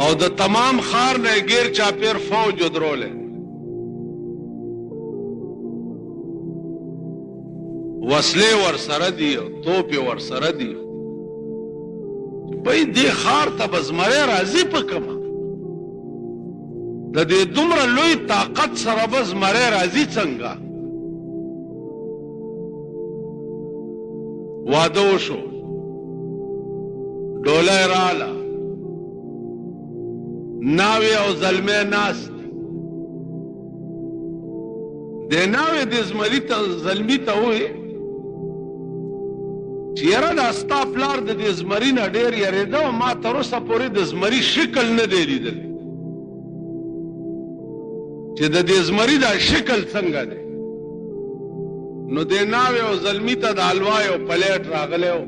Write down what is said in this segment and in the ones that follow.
او د تمام خار نه غیر چاپیر فوج درولې وسلې ور سره دي او توپ ور سره دي په دې خار ته بزمره راځي په کما د دې دومره لوی طاقت سره بزمره راځي څنګه واده وشو ډوله رااله ناوی او زلمه ناس د ناوی د زمری ته زلمی ته وې چې یاره دا ستا پلار د دې زمري نه ډېر یارېده او ما تر اوسه پورې د زمري شکل نه دی لیدلی چې د دې زمري دا شکل څنګه دی نو د ناوی او زلمی ته د حلوا یو پلیټ راغلی و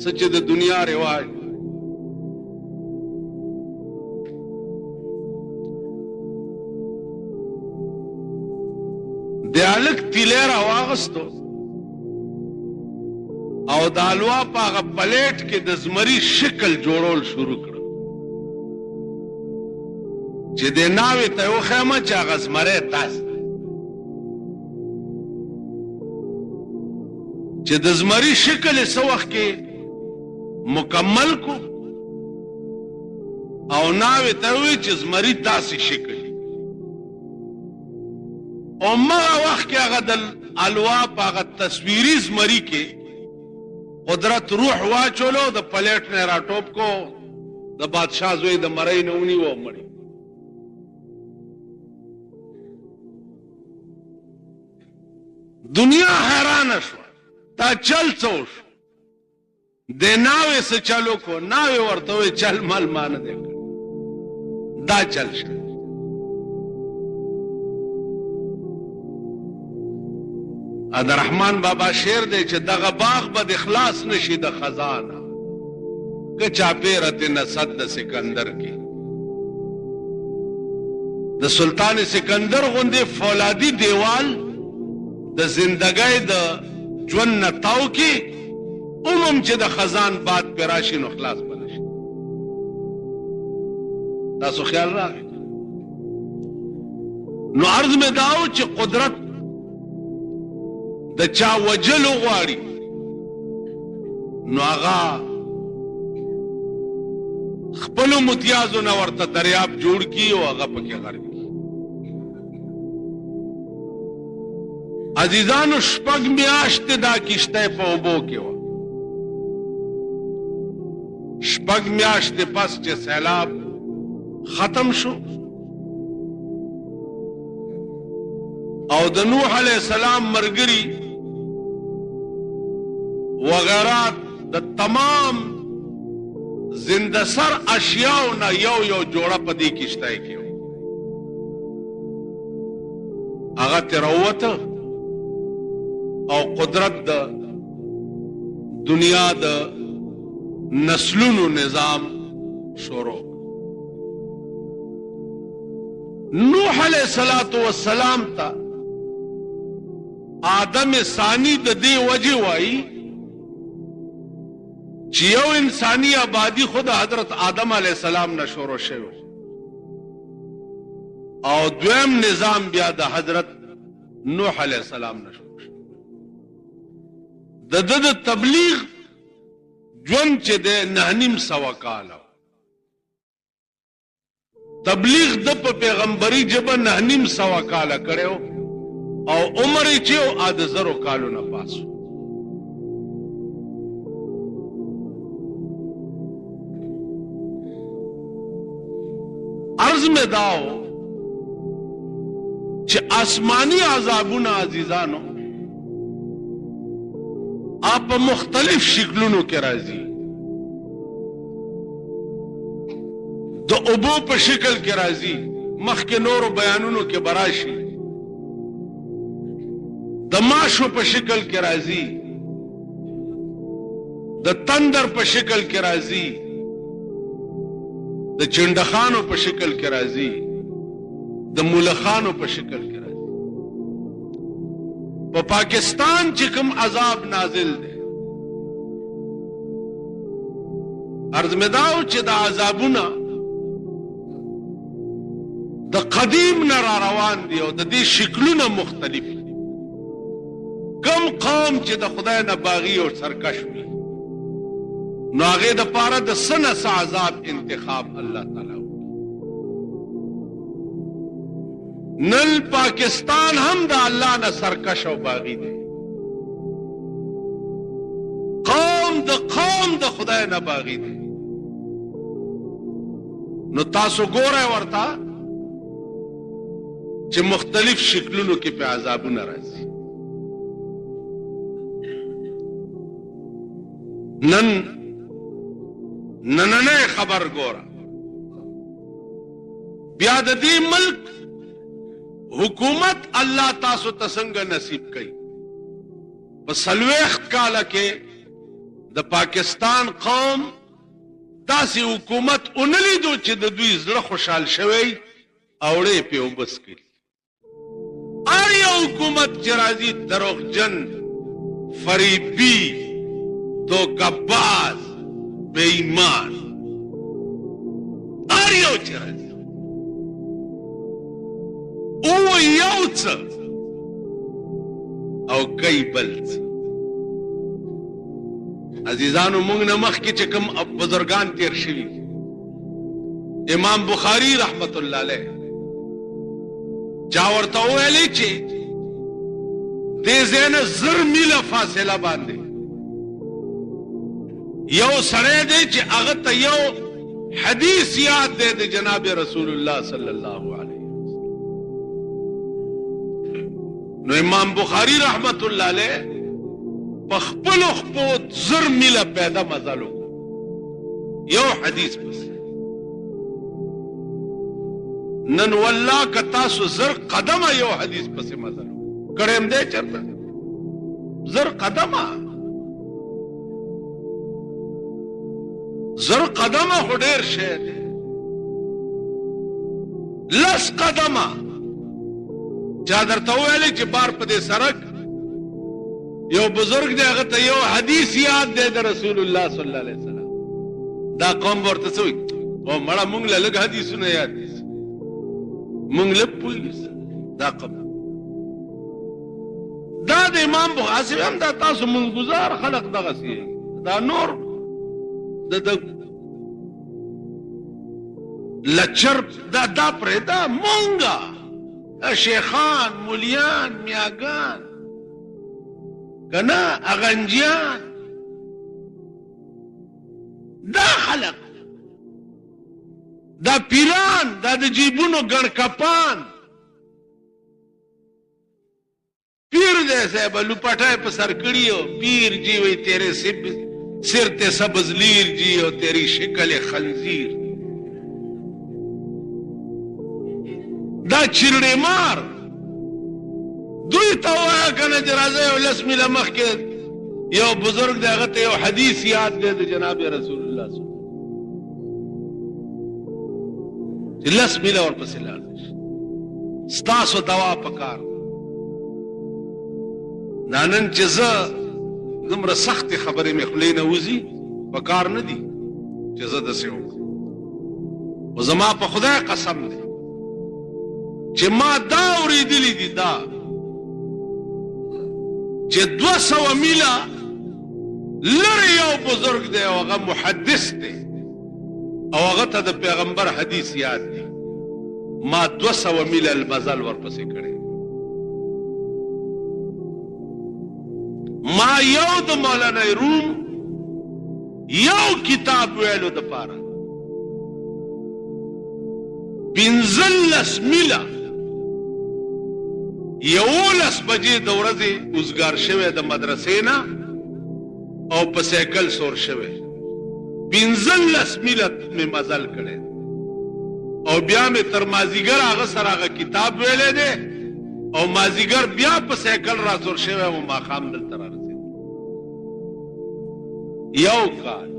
څه چې د دنیا رواج د هلک تیلی راواغستو او د حلوا په هغه پلیټ کې د زمري شکل جوړول شروع کړ چې د ناوې ته وښیمه چې هغه زمری تاسو چې د زمري شکل یې څه وخت کې مکمل کو او ناوې ته ووایي چې زمري داسې شکل او مغه وخت کې هغه د حلوا په هغه تصویري زمري کې قدرت روح واچولو د پلیټ نه راټوپ کو د بادشاه زوی د مرۍ نه ونیو او مړی دنیا حیرانه شوه دا چل څه وشو د ناوې څه چل وکړو ناوې ورته ووایي چل مل ما نه دی کړی دا چل شه د رحمان بابا شعر دی چې دغه باغ به د اخلاص نشي د خزانه که چاپیرت نصد د سکندر کې د سلطان سکندر غوندې فولادي دیوال د زندګۍ د ژوند نه تاو کې عموم چې د خزان باد پې راشي نو خلاص به نشي تاسو خیال راغی نو عرض مې دا و چې قدرت د چا وجلو غواړي نو هغه خپلو متیازو نه ورته دریاب جوړ کړي او هغه پکې غرق کړي عزیزانو شپږ میاشتې دا کشته په اوبو کې وه شپږ میاشتې پس چې سیلاب ختم شو او د نوح علیہ السلام مرګري وغیرہ د تمام زنده سر اشیاء نه یو یو جوړه په دې کشته کې هغه تروته او قدرت د دنیا د نسلونو نظام شروع نوح علیہ السلام تا آدم ثانی د دې وجه وای چې یو انساني آبادی خود حضرت آدم علیہ السلام نه شروع شوی او دویم نظام بیا د حضرت نوح علیہ السلام نه شروع شوی د تبلیغ ژوند چې د 9.5 کاله تبلیغ د په پیغمبري جبه 9.5 کاله کړو او عمر یې چې او 1000 کالو نه پاسو عرض میں داو چې آسمانی عذابونه عزیزانو آپ مختلف شکلونو کې راځي د اوبو په شکل کې راځي مخکې نورو بیانونو کې براشي د ماشو په شکل کې راځي د تندر په شکل کې راځي د چندخانو په شکل کې راځي د مولخانو په شکل کې راځي په پاکستان چې کوم عذاب نازل دی عرض مې داو چې د عذابونه د قدیم نه را روان دي او د دې شکلونه مختلف دي. کم قوم چې د خدای نه باغي او سرکش وي نو هغې دپاره د څه نه څه عذاب انتخاب الله تعالی وکړي. نن پاکستان هم د الله نه سرکش او باغي دی. قوم د خدای نه باغي دی. نو تاسو ګورئ ورته چې مختلف شکلونو کې په عذابونه راځي. نننه خبر ګوره بیا د دې ملک حکومت الله تاسو ته څنګه نصیب کړي. په 40 کاله کې د پاکستان قوم داسې حکومت اونه لیدو چې د دوی زړه خوشحال شوی اوړې پې وبس کړي. هر یو حکومت چې راځي دروغجن، فریبي، دوکه‌باز، بے ایمان، هر یو چې راځي او یو څه او کوي بل څه. عزیزانو موږ نه مخکې چې کوم بزرگان تیر شوي، امام بخاری رحمت الله علیه چا ورته وویلې چې دې ځای نه 1000 میله فاصله باندې یو سړی دی چې هغه ته یو حدیث یاد دی د جناب رسول الله صلی الله علیه وسلم. نو امام بخاری رحمت الله علیه په خپلو خپو 1000 میله پیدا مزل وکړو یو حدیث پس. نن والله که تاسو 1000 قدمه یو حدیث پسې مزل کړی هم دی چېرته 1000 قدمه 1000 قدمه خو ډېر شی دی. 10 قدمه چا درته وویلې چې بار په دې سړک یو بزرگ دی هغه ته یو حدیث یاد دی د رسول الله صلی الله علیه وسلم. دا قوم ورته څه وایي او مړه مونږ له لږ حدیثونه یاد دي مونږ لږ پوهېږو. دا قوم دا د امام بخاري هم دا تاسو مونږ ګزار خلق دغسې دا نور د لچر دا پرېږده مونږه شیخان مولیان میاګان کنا اغنجیان دا خلق دا پیران دا د جیبونو ګڼکپان پیر دے صاحب لپٹائے په سر کړی او پیر جی وی تیرے سر تے سبز لیر جی او تیری شکل خنزیر دا چرڑے مار دوی ته وایه کنه چې راځه یو 10 میله مخکې یو بزرگ دی هغه ته یو حدیث یاد دی د جناب رسول الله صلی الله علیه وسلم چې 10 میله ورپسې لاړ شي. ستاسو دوا پکار دا نن چې زه دومره سختې خبرې مې خولې نه وځي پکار نه دي چې زه داسې وکړم. خو زما په خدای قسم دی چې ما دا اورېدلي دي دا چې 200 میله لرې یو بزرگ دی او هغه محدث دی او هغه ته د پیغمبر حدیث یاد دی. ما 200 میله المزل ورپسې کړی. ما یو د مولانا روم یو کتاب ویلو دپاره 15 میله 11 بجې د ورځې اوزګار شوی د مدرسې نه او په سایکل سور شوی 15 میله مې مزل کړی او بیا مې تر مازیګر هغه سره هغه کتاب ویلی دی او مازیګر بیا په سایکل را سور شوی او ماښام دلته را رسېد. یو کال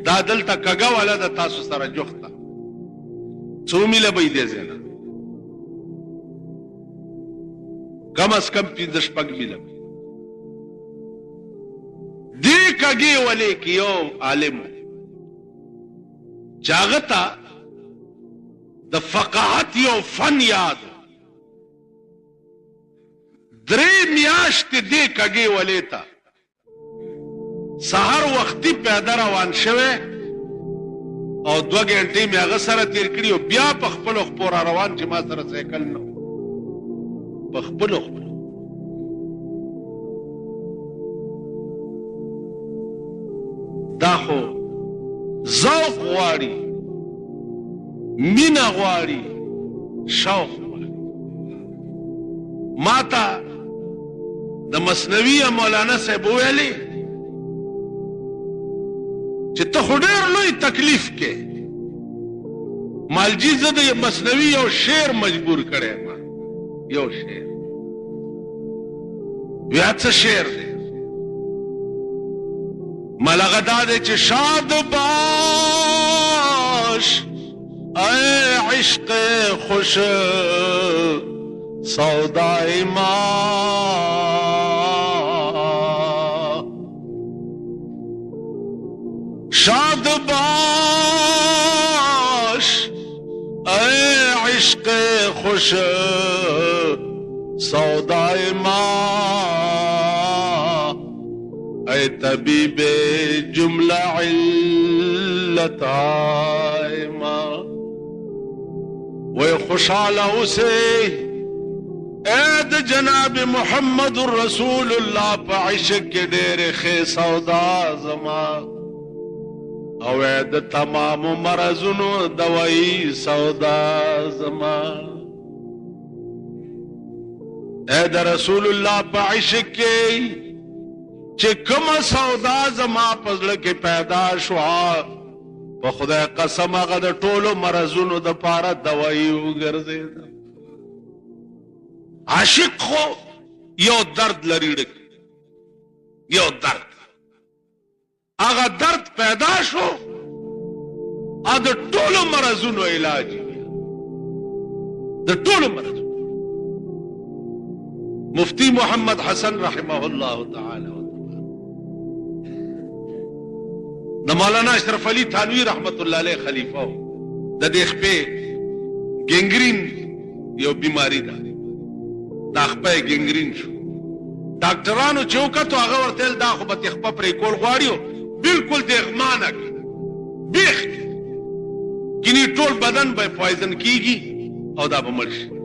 دا دلته کږه والا د تاسو سره جوخته 100 میله به یې دی ځای نه کم از کم 15-16 میله دې دې کږې ولې کې یو عالم چاغتا د فقاهت یو فن یاد 3 میاشتې دې کږې ولې تا سحر وختي پیدا روان شوه او 2 غنټې مې هغه سره تیر کړی او بیا په خپل خپل روان چې ما سره سایکل نه په خپل دا خو ذوق غواړي مینا غواړي شوق غواړي ماتا د مثنوی مولانا صاحب ویلي چې ته خو ډېر لوی تکلیف کې مالجی زه د مثنوی یو شعر مجبور کړی ما یو شعر بیا څه شعر دی ملغه دا دی چې شاد باش اے عشق خوش سودای ما شاد باش اے عشق خوش سودای ما اے طبیب جملہ علت ما وہ خوشحال اسے اے جناب محمد رسول اللہ پا عشق کے ڈیر خی سودا زمان او اے تمام مرضونو دوائی سودا زمان اے رسول اللہ پا عشق کے چې کومه سودا زما پزړه کې پیدا شوه په خدای قسم هغه د ټولو مرضونو د پاره دوايي وګرځېده عاشق خو یو درد لري یو درد هغه درد پیدا شو ا د ټولو مرضونو علاج د ټولو مرضونو مفتی محمد حسن رحمه الله تعالی د مولانا اشرف علي تھانوی رحمت الله علیه خلیفہ د دې خپې ګنګرین یو بیماری ده دا خپې ګنګرین شو ډاکټرانو چوکته هغه ورته دا خو به خپې پرې کول غواړي بالکل د اغمانه بیخ کینی ټول بدن به پویزن کیږي او دا به مړ شي